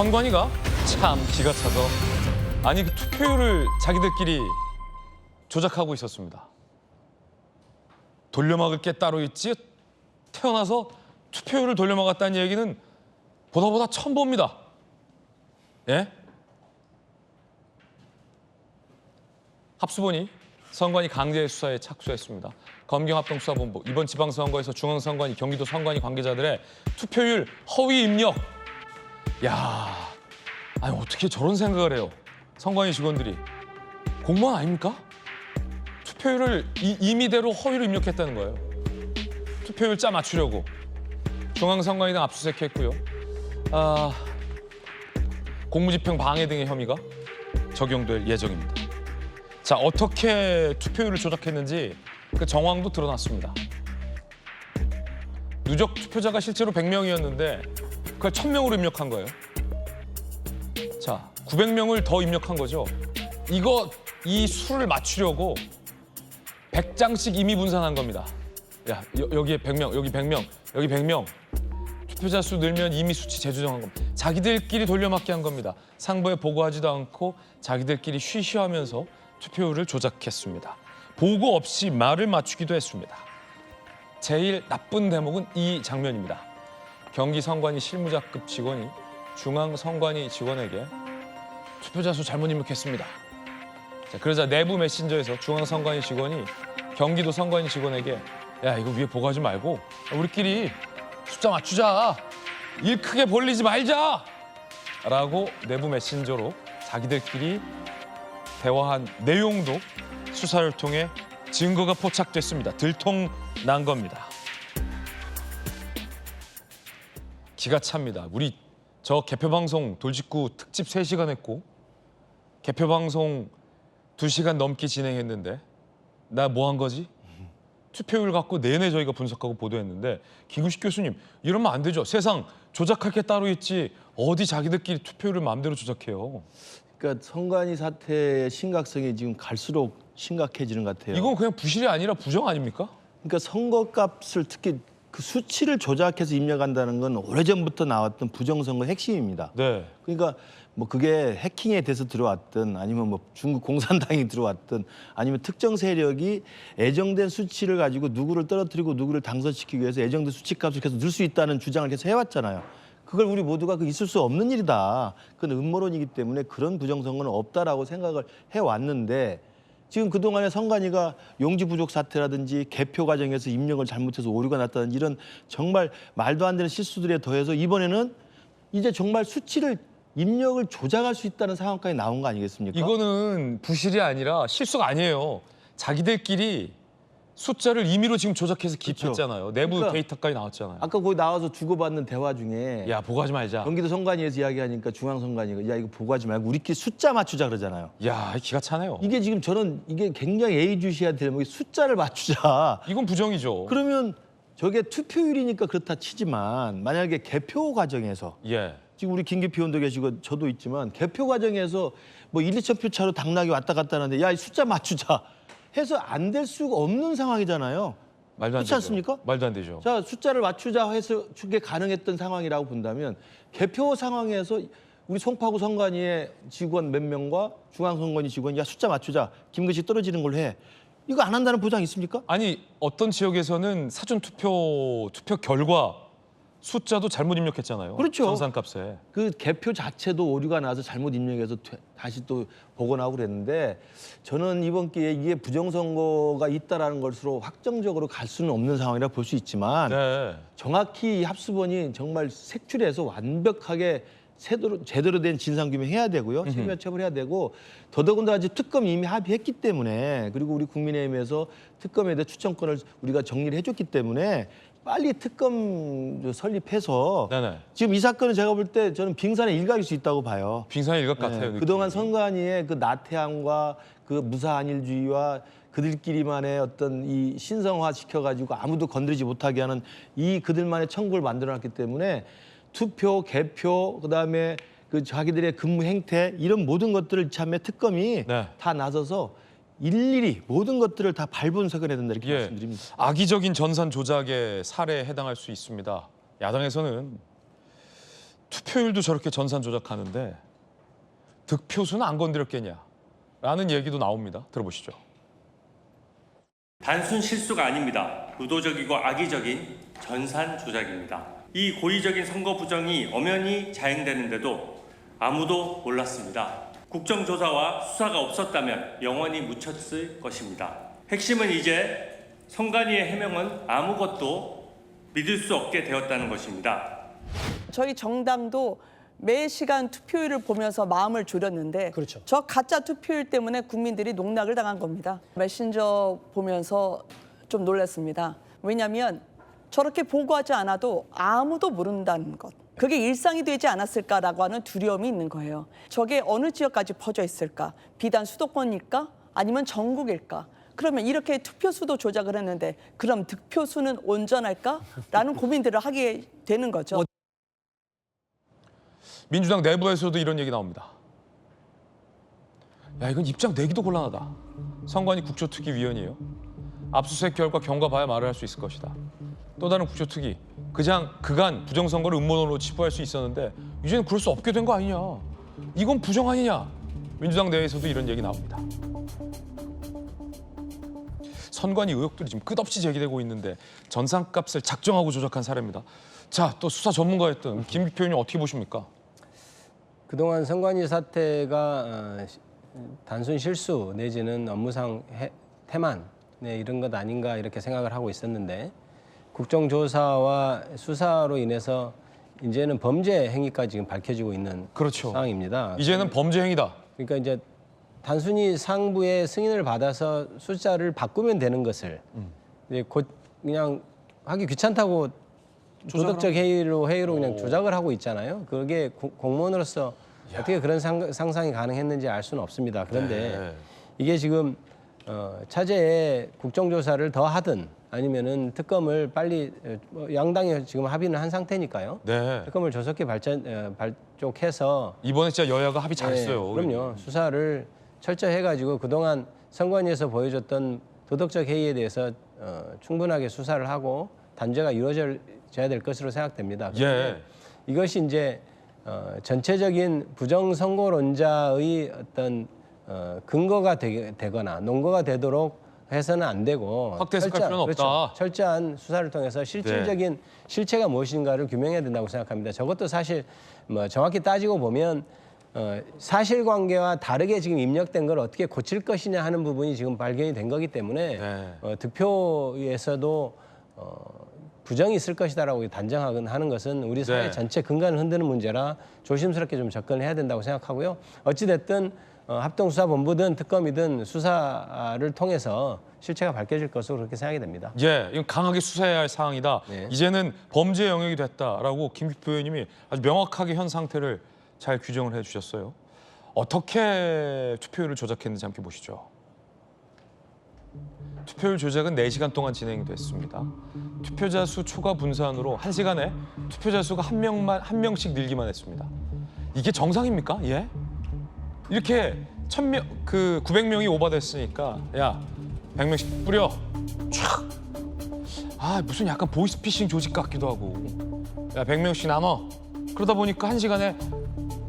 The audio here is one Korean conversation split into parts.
선관위가 참 기가 차서 아니 그 투표율을 자기들끼리 조작하고 있었습니다. 돌려막을 게 따로 있지 태어나서 투표율을 돌려막았다는 얘기는 보다 처음 봅니다. 예? 합수본이 선관위 강제 수사에 착수했습니다. 검경합동수사본부 이번 지방선거에서 중앙선관위, 경기도 선관위 관계자들의 투표율 허위 입력. 야, 아니 어떻게 저런 생각을 해요? 선관위 직원들이 공무원 아닙니까? 투표율을 임의대로 허위로 입력했다는 거예요. 투표율 짜 맞추려고 중앙선관위 등 압수수색했고요. 공무집행 방해 등의 혐의가 적용될 예정입니다. 자, 어떻게 투표율을 조작했는지 그 정황도 드러났습니다. 누적 투표자가 실제로 100명이었는데 그걸 1000명으로 입력한 거예요. 자, 900명을 더 입력한 거죠. 이 수를 맞추려고 100장씩 임의 분산한 겁니다. 야, 여기에 100명, 여기 100명, 여기 100명. 투표자 수 늘면 임의 수치 재조정한 겁니다. 자기들끼리 돌려막기 한 겁니다. 상부에 보고하지도 않고 자기들끼리 쉬쉬하면서 투표율을 조작했습니다. 보고 없이 말을 맞추기도 했습니다. 제일 나쁜 대목은 이 장면입니다. 경기선관위 실무자급 직원이 중앙선관위 직원에게 투표자 수 잘못 입력했습니다. 자, 그러자 내부 메신저에서 중앙선관위 직원이 경기도 선관위 직원에게 야, 이거 위에 보고하지 말고 우리끼리 숫자 맞추자. 일 크게 벌리지 말자. 라고 내부 메신저로 자기들끼리 대화한 내용도 수사를 통해 증거가 포착됐습니다. 들통난 겁니다. 기가 찹니다. 우리 저 개표방송 돌직구 특집 3시간 했고 개표방송 2시간 넘게 진행했는데 나 뭐 한 거지? 투표율 갖고 내내 저희가 분석하고 보도했는데 김구식 교수님 이러면 안 되죠. 세상 조작할 게 따로 있지 어디 자기들끼리 투표율을 마음대로 조작해요. 그러니까 선관위 사태의 심각성이 지금 갈수록 심각해지는 것 같아요. 이건 그냥 부실이 아니라 부정 아닙니까? 그러니까 선거값을 특히 그 수치를 조작해서 입력한다는 건 오래전부터 나왔던 부정선거의 핵심입니다. 네. 그러니까 뭐 그게 해킹에 돼서 들어왔든 아니면 뭐 중국 공산당이 들어왔든 아니면 특정 세력이 애정된 수치를 가지고 누구를 떨어뜨리고 누구를 당선시키기 위해서 애정된 수치값을 계속 넣을 수 있다는 주장을 계속 해왔잖아요. 그걸 우리 모두가 있을 수 없는 일이다. 그건 음모론이기 때문에 그런 부정선거는 없다라고 생각을 해왔는데 지금 그동안에 선관위가 용지 부족 사태라든지 개표 과정에서 입력을 잘못해서 오류가 났다든지 이런 정말 말도 안 되는 실수들에 더해서 이번에는 이제 정말 수치를 입력을 조작할 수 있다는 상황까지 나온 거 아니겠습니까? 이거는 부실이 아니라 실수가 아니에요. 자기들끼리 숫자를 임의로 지금 조작해서 기입했잖아요. 내부 그러니까 데이터까지 나왔잖아요. 아까 거기 나와서 주고받는 대화 중에 야, 보고하지 말자. 경기도 선관위에서 이야기하니까 중앙선관위가 야 이거 보고하지 말고 우리끼리 숫자 맞추자 그러잖아요. 야, 기가 차네요. 이게 지금 저는 이게 굉장히 예의주시한 대목이 숫자를 맞추자. 이건 부정이죠. 그러면 저게 투표율이니까 그렇다 치지만 만약에 개표 과정에서 예. 지금 우리 김기표 의원도 계시고 저도 있지만 개표 과정에서 뭐 1, 2천 표 차로 당락이 왔다 갔다 하는데 야 이 숫자 맞추자 해서 안 될 수가 없는 상황이잖아요. 말도 안 그렇지 되죠. 않습니까? 말도 안 되죠. 자 숫자를 맞추자 해서 그게 가능했던 상황이라고 본다면 개표 상황에서 우리 송파구 선관위의 직원 몇 명과 중앙선관위 직원이 야 숫자 맞추자 김근식 떨어지는 걸로 해. 이거 안 한다는 보장 있습니까? 아니, 어떤 지역에서는 사전 투표 결과 숫자도 잘못 입력했잖아요. 그렇죠. 정산값에. 그 개표 자체도 오류가 나서 잘못 입력해서 다시 또 복원하고 그랬는데 저는 이번 기회에 이게 부정선거가 있다라는 것으로 확정적으로 갈 수는 없는 상황이라 볼 수 있지만 네. 정확히 이 합수본이 정말 색출해서 완벽하게 제대로 된 진상규명해야 되고요. 책임자 처벌해야 되고 더더군다나 지금 특검이 이미 합의했기 때문에 그리고 우리 국민의힘에서 특검에 대해 추천권을 우리가 정리를 해줬기 때문에 빨리 특검 설립해서 네네. 지금 이 사건은 제가 볼 때 저는 빙산의 일각일 수 있다고 봐요. 빙산의 일각 같아요. 느낌이. 그동안 선관위의 그 나태함과 그 무사한일주의와 그들끼리만의 어떤 이 신성화 시켜가지고 아무도 건드리지 못하게 하는 이 그들만의 천국을 만들어놨기 때문에 투표, 개표, 그다음에 그 자기들의 근무 행태 이런 모든 것들을 참에 특검이 네. 다 나서서 일일이 모든 것들을 다 발분석을 해야 된다 이렇게 예. 말씀드립니다. 악의적인 전산 조작의 사례에 해당할 수 있습니다. 야당에서는 투표율도 저렇게 전산 조작하는데 득표수는 안 건드렸겠냐라는 얘기도 나옵니다. 들어보시죠. 단순 실수가 아닙니다. 의도적이고 악의적인 전산 조작입니다. 이 고의적인 선거 부정이 엄연히 자행되는데도 아무도 몰랐습니다. 국정조사와 수사가 없었다면 영원히 묻혔을 것입니다. 핵심은 이제 선관위의 해명은 아무것도 믿을 수 없게 되었다는 것입니다. 저희 정당도 매 시간 투표율을 보면서 마음을 졸였는데 그렇죠. 저 가짜 투표율 때문에 국민들이 농락을 당한 겁니다. 메신저 보면서 좀 놀랐습니다. 왜냐하면 저렇게 보고하지 않아도 아무도 모른다는 것. 그게 일상이 되지 않았을까라고 하는 두려움이 있는 거예요. 저게 어느 지역까지 퍼져 있을까? 비단 수도권일까? 아니면 전국일까? 그러면 이렇게 투표수도 조작을 했는데 그럼 득표수는 온전할까? 라는 고민들을 하게 되는 거죠. 민주당 내부에서도 이런 얘기 나옵니다. 야, 이건 입장 내기도 곤란하다. 선관위 국조특위위원이에요. 압수수색 결과 경과 봐야 말을 할 수 있을 것이다. 또 다른 국조특위, 그간 부정선거를 음모론으로 치부할 수 있었는데 이제는 그럴 수 없게 된 거 아니냐. 이건 부정 아니냐. 민주당 내에서도 이런 얘기 나옵니다. 선관위 의혹들이 지금 끝없이 제기되고 있는데 전산값을 작정하고 조작한 사례입니다. 자, 또 수사 전문가였던 김기표 의원님 어떻게 보십니까? 그동안 선관위 사태가 단순 실수 내지는 업무상 태만 이런 것 아닌가 이렇게 생각을 하고 있었는데 국정조사와 수사로 인해서 이제는 범죄 행위까지 지금 밝혀지고 있는 그렇죠. 상황입니다. 이제는 범죄 행위다. 그러니까 이제 단순히 상부의 승인을 받아서 숫자를 바꾸면 되는 것을 이제 곧 그냥 하기 귀찮다고 도덕적 회의로 그냥 조작을 하고 있잖아요. 그게 공무원으로서 어떻게 그런 상상이 가능했는지 알 수는 없습니다. 그런데 네. 이게 지금 차제에 국정조사를 더 하든 아니면은 특검을 빨리 양당이 지금 합의는 한 상태니까요. 네. 특검을 조속히 발족해서 이번에 진짜 여야가 합의 잘했어요. 네, 그럼요. 수사를 철저히 해가지고 그동안 선관위에서 보여줬던 도덕적 해이에 대해서 충분하게 수사를 하고 단죄가 이루어져야 될 것으로 생각됩니다. 예. 이것이 이제 전체적인 부정선거론자의 어떤 근거가 되거나 논거가 되도록 해서는 안 되고 확대해석할 필요는 없다. 그렇죠. 철저한 수사를 통해서 실질적인 실체가 무엇인가를 규명해야 된다고 생각합니다. 저것도 사실 뭐 정확히 따지고 보면 사실관계와 다르게 지금 입력된 걸 어떻게 고칠 것이냐 하는 부분이 지금 발견이 된 거기 때문에 네. 득표에서도 부정이 있을 것이다라고 단정하는 것은 우리 사회 네. 전체 근간을 흔드는 문제라 조심스럽게 좀 접근을 해야 된다고 생각하고요. 어찌됐든 합동수사본부든 특검이든 수사를 통해서 실체가 밝혀질 것으로 그렇게 생각이 됩니다. 예, 이건 강하게 수사해야 할 사항이다. 네. 이제는 범죄 영역이 됐다라고 김기표 의원님이 아주 명확하게 현 상태를 잘 규정을 해주셨어요. 어떻게 투표율을 조작했는지 함께 보시죠. 투표율 조작은 4시간 동안 진행이 됐습니다. 투표자 수 초과 분산으로 1시간에 투표자 수가 한 명씩 늘기만 했습니다. 이게 정상입니까? 예? 이렇게 900명이 오버됐으니까 야 100명씩 뿌려 촥. 아 무슨 약간 보이스피싱 조직 같기도 하고 야 100명씩 나눠. 그러다 보니까 1시간에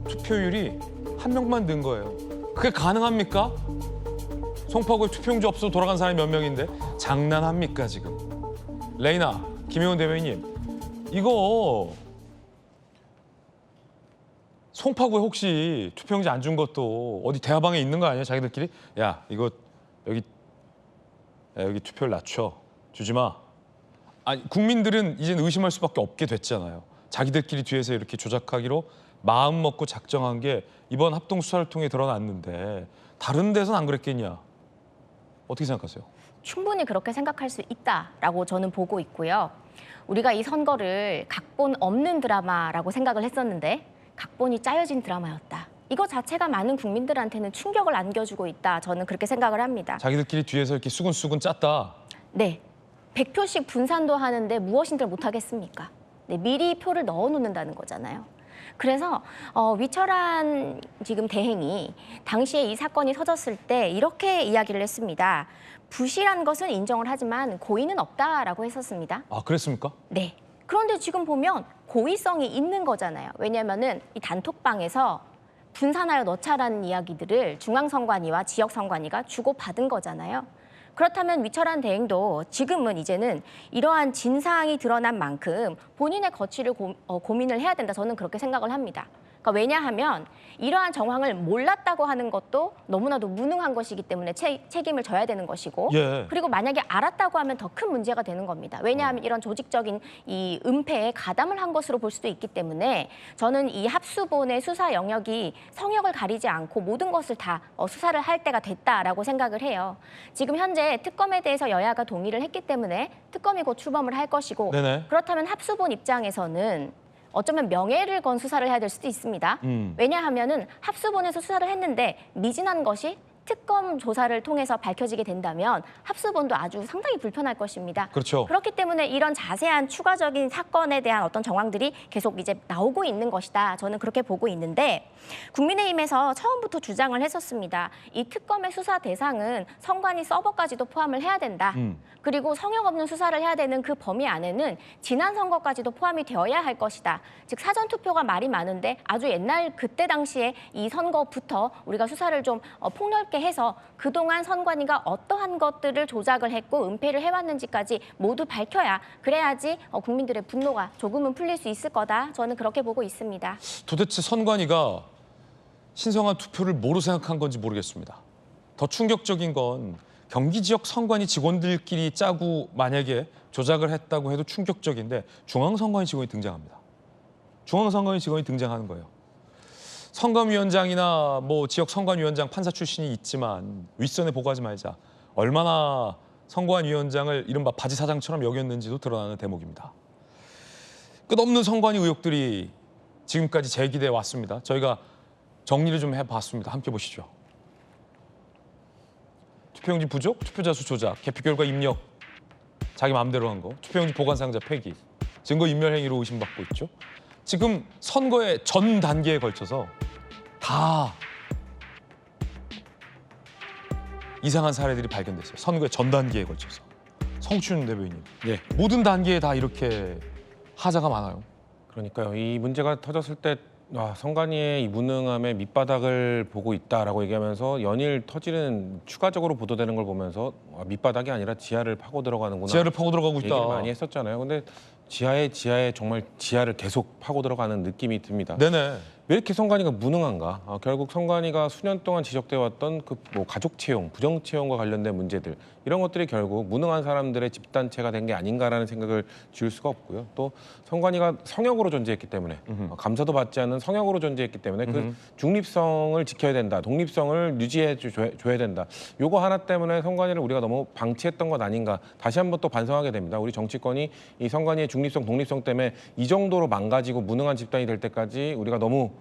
투표율이 한 명만 는 거예요. 그게 가능합니까? 송파구에 투표용지 없어서 돌아간 사람이 몇 명인데 장난합니까 지금? 레이나, 김혜원 대변인님 이거 송파구에 혹시 투표용지 안 준 것도 어디 대화방에 있는 거 아니야 자기들끼리? 야 이거 여기 투표율 낮춰 주지 마. 아니 국민들은 이제는 의심할 수밖에 없게 됐잖아요. 자기들끼리 뒤에서 이렇게 조작하기로 마음 먹고 작정한 게 이번 합동 수사를 통해 드러났는데 다른 데선 안 그랬겠냐? 어떻게 생각하세요? 충분히 그렇게 생각할 수 있다라고 저는 보고 있고요. 우리가 이 선거를 각본 없는 드라마라고 생각을 했었는데 각본이 짜여진 드라마였다. 이거 자체가 많은 국민들한테는 충격을 안겨주고 있다. 저는 그렇게 생각을 합니다. 자기들끼리 뒤에서 이렇게 수근수근 짰다. 네, 100표씩 분산도 하는데 무엇인들 못하겠습니까? 네, 미리 표를 넣어놓는다는 거잖아요. 그래서 위철한 지금 대행이 당시에 이 사건이 터졌을 때 이렇게 이야기를 했습니다. 부실한 것은 인정을 하지만 고의는 없다라고 했었습니다. 아 그랬습니까? 네. 그런데 지금 보면 고의성이 있는 거잖아요. 왜냐하면은 이 단톡방에서 분산하여 넣자라는 이야기들을 중앙선관위와 지역선관위가 주고받은 거잖아요. 그렇다면 위철한 대행도 지금은 이제는 이러한 진상이 드러난 만큼 본인의 거취를 고민을 해야 된다. 저는 그렇게 생각을 합니다. 그러니까 왜냐하면 이러한 정황을 몰랐다고 하는 것도 너무나도 무능한 것이기 때문에 책임을 져야 되는 것이고 예. 그리고 만약에 알았다고 하면 더 큰 문제가 되는 겁니다. 왜냐하면 이런 조직적인 이 은폐에 가담을 한 것으로 볼 수도 있기 때문에 저는 이 합수본의 수사 영역이 성역을 가리지 않고 모든 것을 다 수사를 할 때가 됐다라고 생각을 해요. 지금 현재 특검에 대해서 여야가 동의를 했기 때문에 특검이 곧 출범을 할 것이고 네네. 그렇다면 합수본 입장에서는 어쩌면 명예를 건 수사를 해야 될 수도 있습니다. 왜냐하면은 합수본에서 수사를 했는데 미진한 것이 특검 조사를 통해서 밝혀지게 된다면 합수본도 아주 상당히 불편할 것입니다. 그렇죠. 그렇기 때문에 이런 자세한 추가적인 사건에 대한 어떤 정황들이 계속 이제 나오고 있는 것이다. 저는 그렇게 보고 있는데 국민의힘에서 처음부터 주장을 했었습니다. 이 특검의 수사 대상은 선관위 서버까지도 포함을 해야 된다. 그리고 성역 없는 수사를 해야 되는 그 범위 안에는 지난 선거까지도 포함이 되어야 할 것이다. 즉 사전투표가 말이 많은데 아주 옛날 그때 당시에 이 선거부터 우리가 수사를 좀 폭넓게 해서 그동안 선관위가 어떠한 것들을 조작을 했고 은폐를 해왔는지까지 모두 밝혀야 그래야지 국민들의 분노가 조금은 풀릴 수 있을 거다. 저는 그렇게 보고 있습니다. 도대체 선관위가 신성한 투표를 뭐로 생각한 건지 모르겠습니다. 더 충격적인 건 경기 지역 선관위 직원들끼리 짜고 만약에 조작을 했다고 해도 충격적인데 중앙선관위 직원이 등장합니다. 중앙선관위 직원이 등장하는 거예요. 선관위원장이나 뭐 지역 선관위원장 판사 출신이 있지만 윗선에 보고하지 말자. 얼마나 선관위원장을 이른바 바지 사장처럼 여겼는지도 드러나는 대목입니다. 끝없는 선관위 의혹들이 지금까지 제기돼 왔습니다. 저희가 정리를 좀 해봤습니다. 함께 보시죠. 투표용지 부족, 투표자 수 조작, 개표 결과 입력, 자기 마음대로 한 거, 투표용지 보관상자 폐기, 증거 인멸 행위로 의심받고 있죠. 지금 선거의 전 단계에 걸쳐서 다 이상한 사례들이 발견됐어요. 선거의 전 단계에 걸쳐서. 성춘 대변인, 예. 모든 단계에 다 이렇게 하자가 많아요. 그러니까요. 이 문제가 터졌을 때 선관위의 이 무능함의 밑바닥을 보고 있다라고 얘기하면서 연일 터지는 추가적으로 보도되는 걸 보면서 밑바닥이 아니라 지하를 파고 들어가는구나. 지하를 파고 들어가고 있다. 얘기를 많이 했었잖아요. 근데 지하에 정말 지하를 계속 파고 들어가는 느낌이 듭니다. 네네. 왜 이렇게 선관위가 무능한가? 결국 선관위가 수년 동안 지적돼 왔던 그 뭐 가족 채용, 부정 채용과 관련된 문제들 이런 것들이 결국 무능한 사람들의 집단체가 된 게 아닌가라는 생각을 지울 수가 없고요. 또 선관위가 성역으로 존재했기 때문에 감사도 받지 않는 성역으로 존재했기 때문에 그 중립성을 지켜야 된다, 독립성을 유지해 줘야 된다. 요거 하나 때문에 선관위를 우리가 너무 방치했던 것 아닌가? 다시 한번 또 반성하게 됩니다. 우리 정치권이 이 선관위의 중립성, 독립성 때문에 이 정도로 망가지고 무능한 집단이 될 때까지 우리가 너무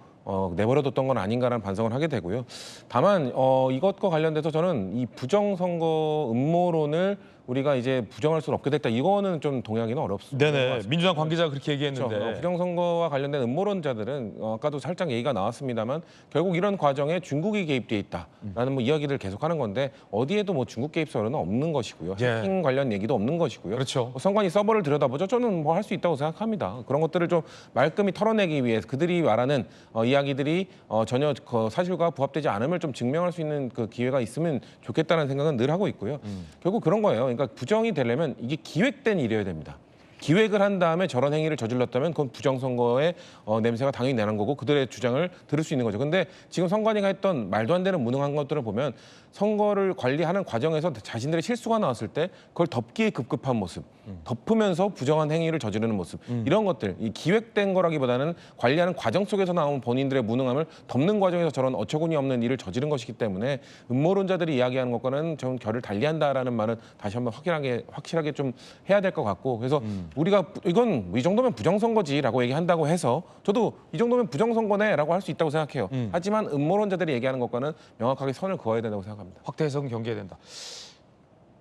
내버려뒀던 건 아닌가라는 반성을 하게 되고요. 다만 이것과 관련돼서 저는 이 부정선거 음모론을 우리가 이제 부정할 수는 없게 됐다. 이거는 좀 동의하기는 어렵습니다. 네네. 민주당 관계자가 그렇게 얘기했는데. 그렇죠. 부정선거와 관련된 음모론자들은 아까도 살짝 얘기가 나왔습니다만 결국 이런 과정에 중국이 개입돼 있다라는 뭐 이야기를 계속하는 건데 어디에도 뭐 중국 개입 서류는 없는 것이고요. 예. 해킹 관련 얘기도 없는 것이고요. 그렇죠. 선관위 서버를 들여다보죠. 저는 뭐 할 수 있다고 생각합니다. 그런 것들을 좀 말끔히 털어내기 위해서 그들이 말하는 이야기들이 전혀 그 사실과 부합되지 않음을 좀 증명할 수 있는 그 기회가 있으면 좋겠다는 생각은 늘 하고 있고요. 결국 그런 거예요. 그러니까 부정이 되려면 이게 기획된 일이어야 됩니다. 기획을 한 다음에 저런 행위를 저질렀다면 그건 부정선거의 냄새가 당연히 나는 거고 그들의 주장을 들을 수 있는 거죠. 근데 지금 선관위가 했던 말도 안 되는 무능한 것들을 보면 선거를 관리하는 과정에서 자신들의 실수가 나왔을 때 그걸 덮기에 급급한 모습, 덮으면서 부정한 행위를 저지르는 모습 이런 것들, 이 기획된 거라기보다는 관리하는 과정 속에서 나온 본인들의 무능함을 덮는 과정에서 저런 어처구니 없는 일을 저지른 것이기 때문에 음모론자들이 이야기하는 것과는 좀 결을 달리한다라는 말은 다시 한번 확실하게 좀 해야 될 것 같고 그래서 우리가 이건 이 정도면 부정선거지라고 얘기한다고 해서 저도 이 정도면 부정선거네라고 할 수 있다고 생각해요. 하지만 음모론자들이 얘기하는 것과는 명확하게 선을 그어야 된다고 생각합니다. 확대 해석 경계해야 된다.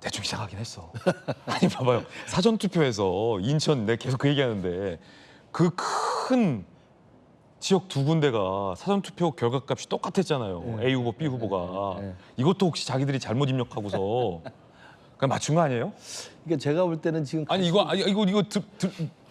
대충 이상하긴 했어. 아니 봐봐요. 사전 투표에서 인천 내가 계속 그 얘기하는데 그 큰 지역 두 군데가 사전 투표 결과값이 똑같았잖아요. A 후보, B 후보가. 이것도 혹시 자기들이 잘못 입력하고서 그냥 맞춘 거 아니에요? 그러니까 제가 볼 때는 지금 아니 이거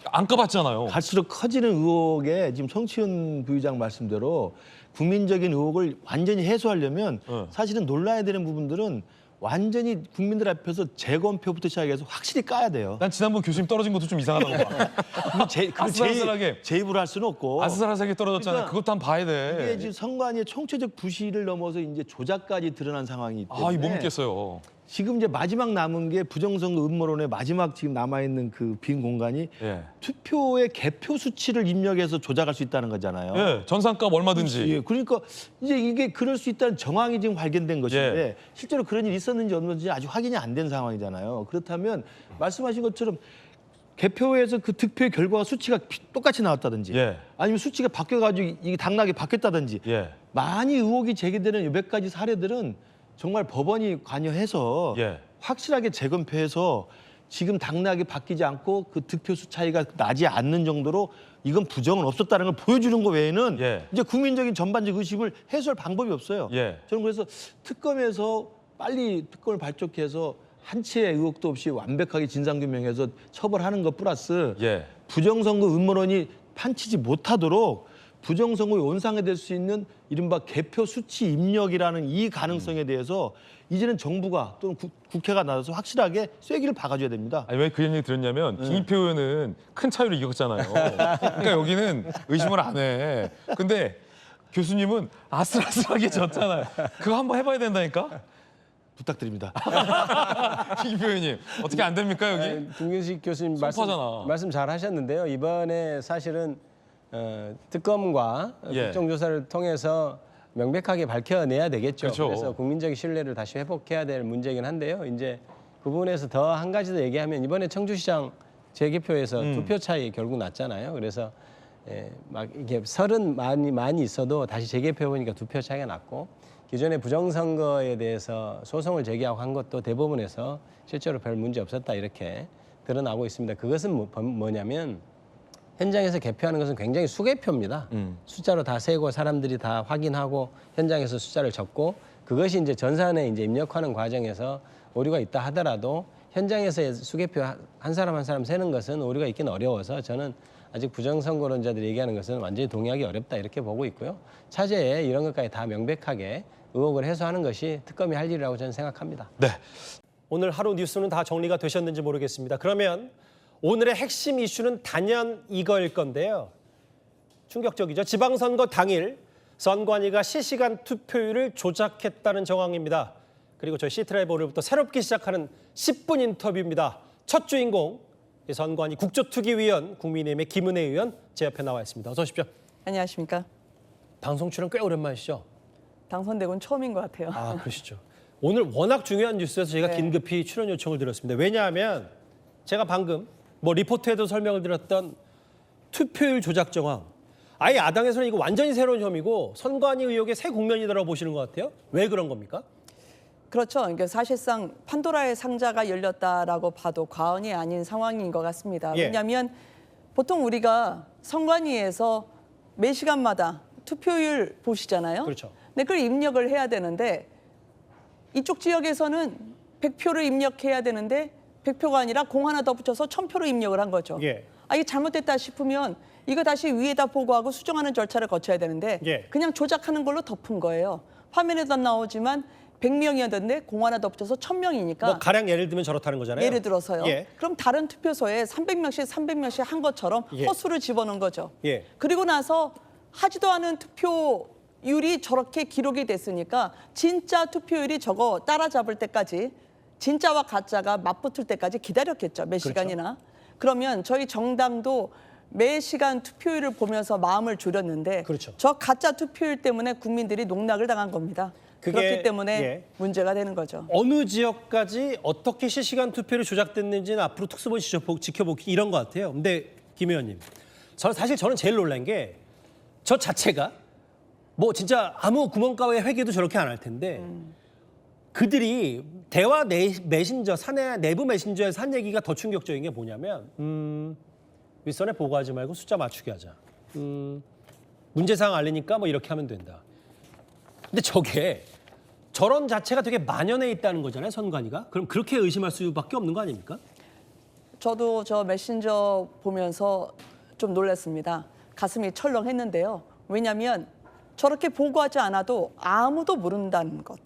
안 까봤잖아요. 갈수록 커지는 의혹에 지금 성치훈 부의장 말씀대로 국민적인 의혹을 완전히 해소하려면 사실은 놀라야 되는 부분들은 완전히 국민들 앞에서 재검표부터 시작해서 확실히 까야 돼요. 난 지난번 교수님 떨어진 것도 좀 이상하다고 봐. 아슬아슬하게. 제 입으로 할 수는 없고. 아슬아슬하게 떨어졌잖아요. 그러니까 그것도 한번 봐야 돼. 이게 지금 선관위의 총체적 부실을 넘어서 이제 조작까지 드러난 상황이기 때문에 이 못 믿겠어요. 지금 이제 마지막 남은 게 부정선거 음모론의 마지막 지금 남아 있는 그 빈 공간이 예. 투표의 개표 수치를 입력해서 조작할 수 있다는 거잖아요. 예, 전산값 얼마든지. 예, 그러니까 이제 이게 그럴 수 있다는 정황이 지금 발견된 것인데 예. 실제로 그런 일이 있었는지 없는지 아직 확인이 안 된 상황이잖아요. 그렇다면 말씀하신 것처럼 개표에서 그 득표의 결과가 수치가 똑같이 나왔다든지 예. 아니면 수치가 바뀌어가지고 이게 당락이 바뀌었다든지 예. 많이 의혹이 제기되는 몇 가지 사례들은 정말 법원이 관여해서 예. 확실하게 재검표해서 지금 당락이 바뀌지 않고 그 득표수 차이가 나지 않는 정도로 이건 부정은 없었다는 걸 보여주는 거 외에는 예. 이제 국민적인 전반적 의심을 해소할 방법이 없어요. 예. 저는 그래서 특검에서 빨리 특검을 발족해서 한 치의 의혹도 없이 완벽하게 진상규명해서 처벌하는 것 플러스 예. 부정선거 음모론이 판치지 못하도록 부정선거의 원상이 될 수 있는 이른바 개표 수치 입력이라는 이 가능성에 대해서 이제는 정부가 또는 국회가 나서서 확실하게 쐐기를 박아줘야 됩니다. 아니 왜 그 얘기 들었냐면 김희표 의원은 큰 차이로 이겼잖아요. 그러니까 여기는 의심을 안 해. 근데 교수님은 아슬아슬하게 졌잖아요. 그거 한번 해봐야 된다니까. 부탁드립니다. 김희표 의원님 어떻게 안 됩니까 여기? 김규식 교수님 섭하잖아. 말씀 잘 하셨는데요. 이번에 사실은 특검과 예. 국정조사를 통해서 명백하게 밝혀내야 되겠죠. 그렇죠. 그래서 국민적 신뢰를 다시 회복해야 될 문제긴 한데요. 이제 그 부분에서 더 한 가지 더 얘기하면 이번에 청주시장 재개표에서 투표 차이 결국 났잖아요. 그래서 막 이게 설은 많이 있어도 다시 재개표 보니까 투표 차이가 났고 기존의 부정선거에 대해서 소송을 제기하고 한 것도 대법원에서 실제로 별 문제 없었다 이렇게 드러나고 있습니다. 그것은 뭐냐면 현장에서 개표하는 것은 굉장히 수개표입니다. 숫자로 다 세고 사람들이 다 확인하고 현장에서 숫자를 적고 그것이 이제 전산에 이제 입력하는 과정에서 오류가 있다 하더라도 현장에서의 수개표 한 사람 한 사람 세는 것은 오류가 있긴 어려워서 저는 아직 부정선거론자들이 얘기하는 것은 완전히 동의하기 어렵다 이렇게 보고 있고요. 차제에 이런 것까지 다 명백하게 의혹을 해소하는 것이 특검이 할 일이라고 저는 생각합니다. 네. 오늘 하루 뉴스는 다 정리가 되셨는지 모르겠습니다. 그러면 오늘의 핵심 이슈는 단연 이거일 건데요. 충격적이죠. 지방선거 당일 선관위가 실시간 투표율을 조작했다는 정황입니다. 그리고 저희 시트라이브 오늘부터 새롭게 시작하는 10분 인터뷰입니다. 첫 주인공 선관위 국조특위위원 국민의힘의 김은혜 의원 제 옆에 나와 있습니다. 어서 오십시오. 안녕하십니까. 방송 출연 꽤 오랜만이시죠? 당선되고는 처음인 것 같아요. 아, 그러시죠. 오늘 워낙 중요한 뉴스여서 제가 네. 긴급히 출연 요청을 드렸습니다. 왜냐하면 제가 방금 리포트에도 설명을 드렸던 투표율 조작 정황. 아예 야당에서는 이거 완전히 새로운 혐의고 선관위 의혹의 새 국면이라고 보시는 것 같아요. 왜 그런 겁니까? 그렇죠. 그러니까 사실상 판도라의 상자가 열렸다라고 봐도 과언이 아닌 상황인 것 같습니다. 예. 왜냐하면 보통 우리가 선관위에서 매 시간마다 투표율 보시잖아요. 그렇죠. 근데 그걸 입력을 해야 되는데 이쪽 지역에서는 100표를 입력해야 되는데 100표가 아니라 공 하나 더 붙여서 1000표로 입력을 한 거죠. 예. 이게 잘못됐다 싶으면 이거 다시 위에다 보고하고 수정하는 절차를 거쳐야 되는데 예. 그냥 조작하는 걸로 덮은 거예요. 화면에도 나오지만 100명이었는데 공 하나 더 붙여서 1000명이니까 가령 예를 들면 저렇다는 거잖아요. 예를 들어서요. 예. 그럼 다른 투표소에 300명씩 한 것처럼 예. 허수를 집어넣은 거죠. 예. 그리고 나서 하지도 않은 투표율이 저렇게 기록이 됐으니까 진짜 투표율이 저거 따라잡을 때까지 진짜와 가짜가 맞붙을 때까지 기다렸겠죠. 몇 시간이나. 그러면 저희 정당도 매 시간 투표율을 보면서 마음을 졸였는데 그렇죠. 저 가짜 투표율 때문에 국민들이 농락을 당한 겁니다. 그게, 그렇기 때문에 예. 문제가 되는 거죠. 어느 지역까지 어떻게 실시간 투표율이 조작됐는지는 앞으로 특수본 지켜보기 이런 것 같아요. 근데 김 의원님, 저는 제일 놀란 게 저 자체가 진짜 아무 구멍가게 회계도 저렇게 안 할 텐데 그들이 대화 메신저, 사내 내부 메신저에서 한 얘기가 더 충격적인 게 뭐냐면 윗선에 보고하지 말고 숫자 맞추게 하자. 문제사항 알리니까 이렇게 하면 된다. 근데 저게 저런 자체가 되게 만연해 있다는 거잖아요, 선관위가. 그럼 그렇게 의심할 수밖에 없는 거 아닙니까? 저도 저 메신저 보면서 좀 놀랐습니다. 가슴이 철렁했는데요. 왜냐하면 저렇게 보고하지 않아도 아무도 모른다는 것.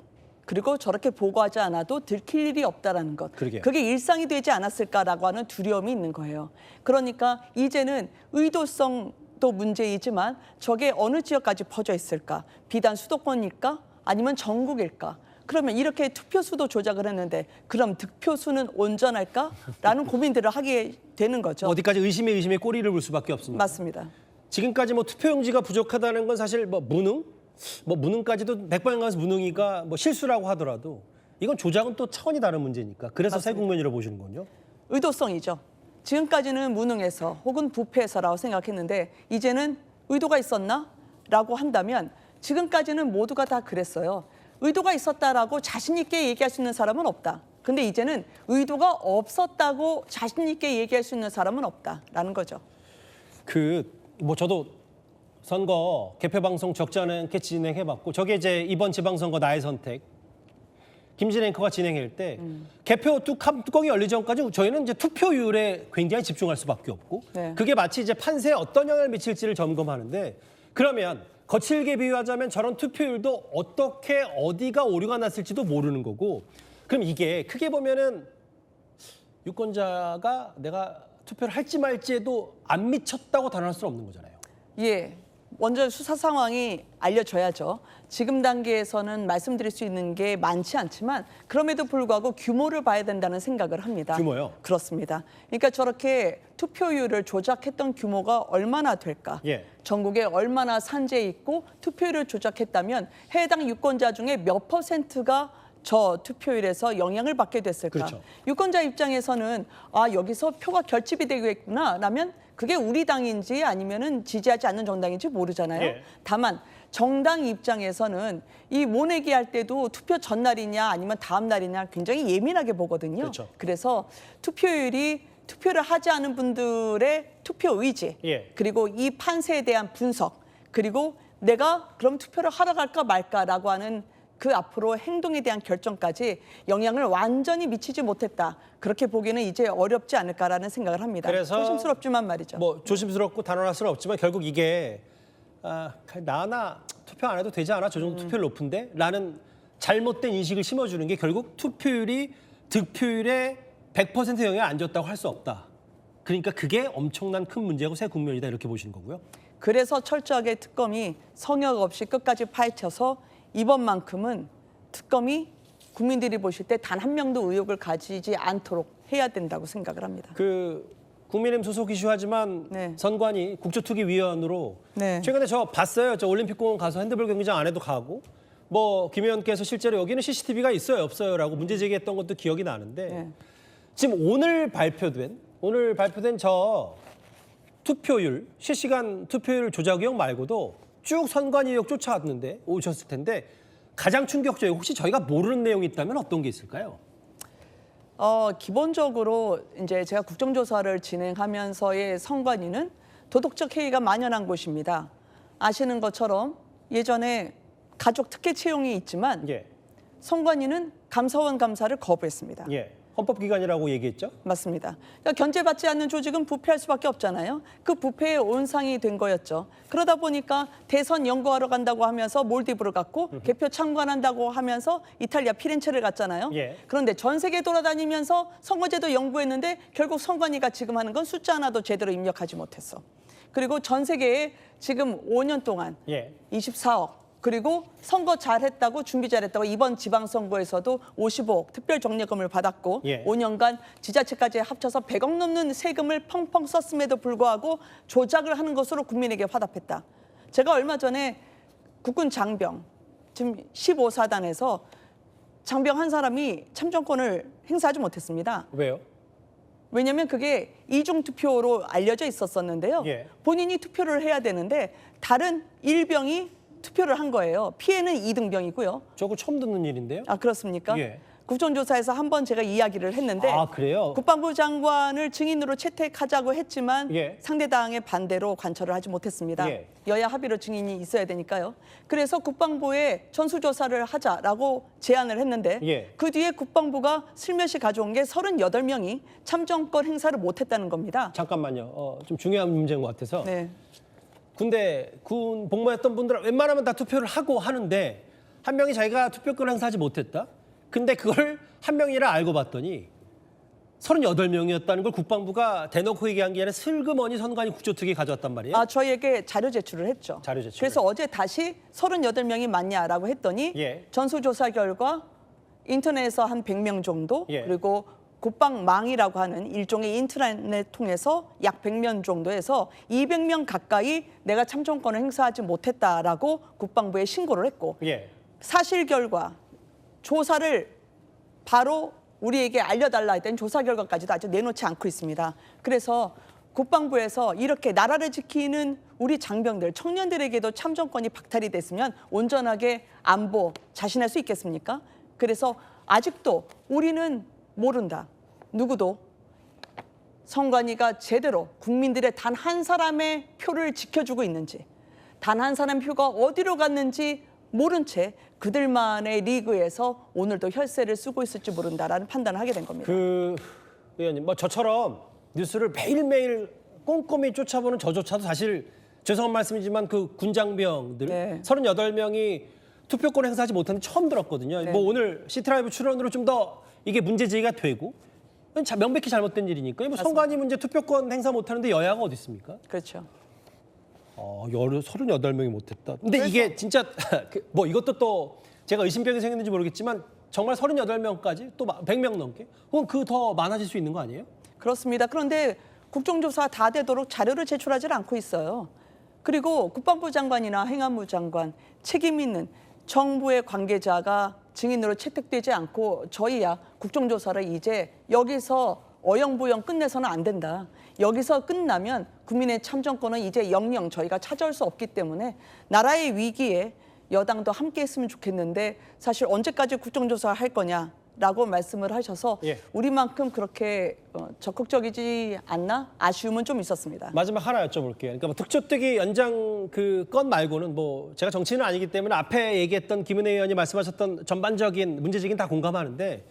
그리고 저렇게 보고하지 않아도 들킬 일이 없다라는 것. 그러게요. 그게 일상이 되지 않았을까라고 하는 두려움이 있는 거예요. 그러니까 이제는 의도성도 문제이지만 저게 어느 지역까지 퍼져 있을까? 비단 수도권일까? 아니면 전국일까? 그러면 이렇게 투표수도 조작을 했는데 그럼 득표수는 온전할까?라는 고민들을 하게 되는 거죠. 어디까지 의심에 꼬리를 물 수밖에 없습니다. 맞습니다. 지금까지 뭐 투표용지가 부족하다는 건 사실 뭐 무능까지도 100번 가서 무능이가 뭐 실수라고 하더라도 이건 조작은 또 차원이 다른 문제니까. 그래서 새 국면이라고 보시는군요. 의도성이죠. 지금까지는 무능해서 혹은 부패해서라고 생각했는데 이제는 의도가 있었나? 라고 한다면 지금까지는 모두가 다 그랬어요. 의도가 있었다라고 자신 있게 얘기할 수 있는 사람은 없다. 근데 이제는 의도가 없었다고 자신 있게 얘기할 수 있는 사람은 없다라는 거죠. 뭐 저도 선거 개표 방송 적지 않게 진행해봤고 저게 이제 이번 지방선거 나의 선택 김진애 앵커가 진행할 때 개표 뚜껑이 열리기 전까지 저희는 이제 투표율에 굉장히 집중할 수밖에 없고 네. 그게 마치 이제 판세에 어떤 영향을 미칠지를 점검하는데 그러면 거칠게 비유하자면 저런 투표율도 어떻게 어디가 오류가 났을지도 모르는 거고 그럼 이게 크게 보면은 유권자가 내가 투표를 할지 말지에도 안 미쳤다고 단언할 수는 없는 거잖아요. 예. 먼저 수사 상황이 알려져야죠. 지금 단계에서는 말씀드릴 수 있는 게 많지 않지만 그럼에도 불구하고 규모를 봐야 된다는 생각을 합니다. 규모요? 그렇습니다. 그러니까 저렇게 투표율을 조작했던 규모가 얼마나 될까? 예. 전국에 얼마나 산재 있고 투표율을 조작했다면 해당 유권자 중에 몇 %가 저 투표율에서 영향을 받게 됐을까? 그렇죠. 유권자 입장에서는 여기서 표가 결집이 되겠구나 라면 그게 우리 당인지 아니면은 지지하지 않는 정당인지 모르잖아요. 예. 다만 정당 입장에서는 이 모내기 할 때도 투표 전날이냐 아니면 다음 날이냐 굉장히 예민하게 보거든요. 그렇죠. 그래서 투표를 하지 않은 분들의 투표 의지 예. 그리고 이 판세에 대한 분석 그리고 내가 그럼 투표를 하러 갈까 말까라고 하는 그 앞으로 행동에 대한 결정까지 영향을 완전히 미치지 못했다. 그렇게 보기는 이제 어렵지 않을까라는 생각을 합니다. 그래서 조심스럽지만 말이죠. 뭐 조심스럽고 단언할 수는 없지만 결국 이게 나나 투표 안 해도 되지 않아? 저 정도 투표율 높은데? 라는 잘못된 인식을 심어주는 게 결국 투표율이 득표율에 100% 영향을 안 줬다고 할 수 없다. 그러니까 그게 엄청난 큰 문제고 새 국면이다 이렇게 보시는 거고요. 그래서 철저하게 특검이 성역 없이 끝까지 파헤쳐서 이번만큼은 특검이 국민들이 보실 때 단 한 명도 의혹을 가지지 않도록 해야 된다고 생각을 합니다. 국민의힘 소속 이슈하지만 네. 선관위 국제투기위원으로 네. 최근에 저 봤어요. 저 올림픽공원 가서 핸드볼 경기장 안에도 가고 뭐 김 의원께서 실제로 여기는 CCTV가 있어요 없어요라고 문제 제기했던 것도 기억이 나는데 네. 지금 오늘 발표된 저 투표율 실시간 투표율 조작 의혹 말고도 쭉 선관위 의혹 쫓아왔는데 오셨을 텐데 가장 충격적이고 혹시 저희가 모르는 내용이 있다면 어떤 게 있을까요? 기본적으로 이제 제가 국정조사를 진행하면서의 선관위는 도덕적 해이가 만연한 곳입니다. 아시는 것처럼 예전에 가족 특혜 채용이 있지만 예. 선관위는 감사원 감사를 거부했습니다. 예. 헌법기관이라고 얘기했죠? 맞습니다. 그러니까 견제받지 않는 조직은 부패할 수밖에 없잖아요. 그 부패의 온상이 된 거였죠. 그러다 보니까 대선 연구하러 간다고 하면서 몰디브를 갔고 개표 참관한다고 하면서 이탈리아 피렌체를 갔잖아요. 예. 그런데 전 세계 돌아다니면서 선거제도 연구했는데 결국 선관위가 지금 하는 건 숫자 하나도 제대로 입력하지 못했어. 그리고 전 세계에 지금 5년 동안 예. 24억 그리고 선거 잘했다고 준비 잘했다고 이번 지방선거에서도 55억 특별정리금을 받았고 예. 5년간 지자체까지 합쳐서 100억 넘는 세금을 펑펑 썼음에도 불구하고 조작을 하는 것으로 국민에게 화답했다. 제가 얼마 전에 국군 장병 지금 15사단에서 장병 한 사람이 참정권을 행사하지 못했습니다. 왜요? 왜냐하면 그게 이중투표로 알려져 있었었는데요. 예. 본인이 투표를 해야 되는데 다른 일병이 투표를 한 거예요. 피해는 2등병이고요. 저거 처음 듣는 일인데요? 그렇습니까? 예. 국정조사에서 한번 제가 이야기를 했는데 아, 그래요? 국방부 장관을 증인으로 채택하자고 했지만 예. 상대당의 반대로 관철을 하지 못했습니다. 예. 여야 합의로 증인이 있어야 되니까요. 그래서 국방부에 전수조사를 하자라고 제안을 했는데 예. 그 뒤에 국방부가 슬며시 가져온 게 38명이 참정권 행사를 못했다는 겁니다. 잠깐만요. 좀 중요한 문제인 것 같아서. 네. 군대 군 복무했던 분들은 웬만하면 다 투표를 하고 하는데 한 명이 자기가 투표권 행사하지 못했다. 근데 그걸 한 명이라 알고 봤더니 38명이었다는 걸 국방부가 대놓고 얘기한 게 아니라 슬그머니 선관위 국조특위 가져왔단 말이에요. 저희에게 자료 제출을 했죠. 자료 제출을. 그래서 어제 다시 38명이 맞냐라고 했더니 예. 전수조사 결과 인터넷에서 한 100명 정도 예. 그리고 국방망이라고 하는 일종의 인터넷 통해서 약 100명 정도에서 200명 가까이 내가 참정권을 행사하지 못했다라고 국방부에 신고를 했고 예. 사실 결과 조사를 바로 우리에게 알려달라 했던 조사 결과까지도 아직 내놓지 않고 있습니다. 그래서 국방부에서 이렇게 나라를 지키는 우리 장병들, 청년들에게도 참정권이 박탈이 됐으면 온전하게 안보, 자신할 수 있겠습니까? 그래서 아직도 우리는 모른다. 누구도 선관위가 제대로 국민들의 단 한 사람의 표를 지켜주고 있는지, 단 한 사람의 표가 어디로 갔는지 모른 채 그들만의 리그에서 오늘도 혈세를 쓰고 있을지 모른다라는 판단을 하게 된 겁니다. 의원님, 뭐 저처럼 뉴스를 매일매일 꼼꼼히 쫓아보는 저조차도 사실 죄송한 말씀이지만 그 군장병들 네. 38명이 투표권 행사하지 못한 처음 들었거든요. 네. 뭐 오늘 시트라이브 출연으로 좀 더 이게 문제 제기가 되고 명백히 잘못된 일이니까 뭐 선관위 문제 투표권 행사 못하는데 여야가 어디 있습니까? 그렇죠. 38명이 못했다. 근데 이게 진짜 뭐 이것도 또 제가 의심병이 생겼는지 모르겠지만 정말 38명까지 또 100명 넘게 혹은 그 더 많아질 수 있는 거 아니에요? 그렇습니다. 그런데 국정조사 다 되도록 자료를 제출하지 않고 있어요. 그리고 국방부 장관이나 행안부 장관 책임 있는 정부의 관계자가 증인으로 채택되지 않고 저희야 국정조사를 이제 여기서 어영부영 끝내서는 안 된다. 여기서 끝나면 국민의 참정권은 이제 영영 저희가 찾아올 수 없기 때문에 나라의 위기에 여당도 함께 했으면 좋겠는데 사실 언제까지 국정조사를 할 거냐라고 말씀을 하셔서 예. 우리만큼 그렇게 적극적이지 않나 아쉬움은 좀 있었습니다. 마지막 하나 여쭤볼게요. 그러니까 뭐 특조특위 연장 그 건 말고는 뭐 제가 정치인은 아니기 때문에 앞에 얘기했던 김은혜 의원이 말씀하셨던 전반적인 문제제기는 다 공감하는데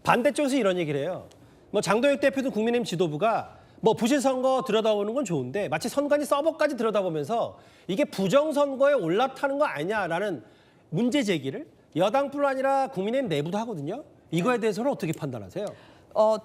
반대쪽에서 이런 얘기를 해요. 뭐 장도혁 대표도 국민의힘 지도부가 뭐 부실선거 들여다보는 건 좋은데 마치 선관위 서버까지 들여다보면서 이게 부정선거에 올라타는 거 아니냐라는 문제 제기를 여당뿐 아니라 국민의힘 내부도 하거든요. 이거에 대해서는 어떻게 판단하세요?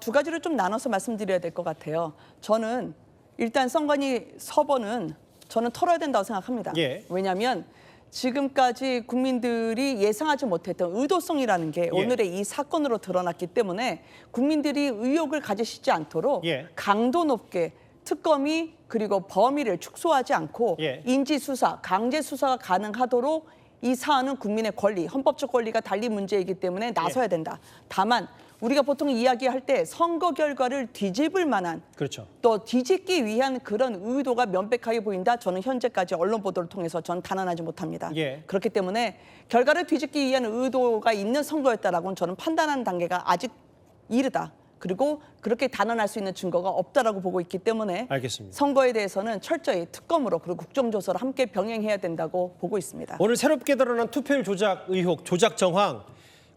두 가지를 좀 나눠서 말씀드려야 될 것 같아요. 저는 일단 선관위 서버는 저는 털어야 된다고 생각합니다. 예. 왜냐하면 지금까지 국민들이 예상하지 못했던 의도성이라는 게 오늘의 이 사건으로 드러났기 때문에 국민들이 의혹을 가지시지 않도록 예. 강도 높게 특검이 그리고 범위를 축소하지 않고 예. 인지수사, 강제수사가 가능하도록 이 사안은 국민의 권리, 헌법적 권리가 달린 문제이기 때문에 나서야 된다. 다만 우리가 보통 이야기할 때 선거 결과를 뒤집을 만한 그렇죠. 또 뒤집기 위한 그런 의도가 명백하게 보인다. 저는 현재까지 언론 보도를 통해서 전 단언하지 못합니다. 예. 그렇기 때문에 결과를 뒤집기 위한 의도가 있는 선거였다라고는 저는 판단하는 단계가 아직 이르다. 그리고 그렇게 단언할 수 있는 증거가 없다라고 보고 있기 때문에 알겠습니다. 선거에 대해서는 철저히 특검으로 그리고 국정조사를 함께 병행해야 된다고 보고 있습니다. 오늘 새롭게 드러난 투표율 조작 의혹, 조작 정황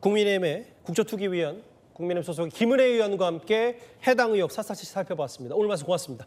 국민의힘의 국조특위위원 국민의힘 소속 김은혜 의원과 함께 해당 의혹 샅샅이 살펴봤습니다. 오늘 말씀 고맙습니다.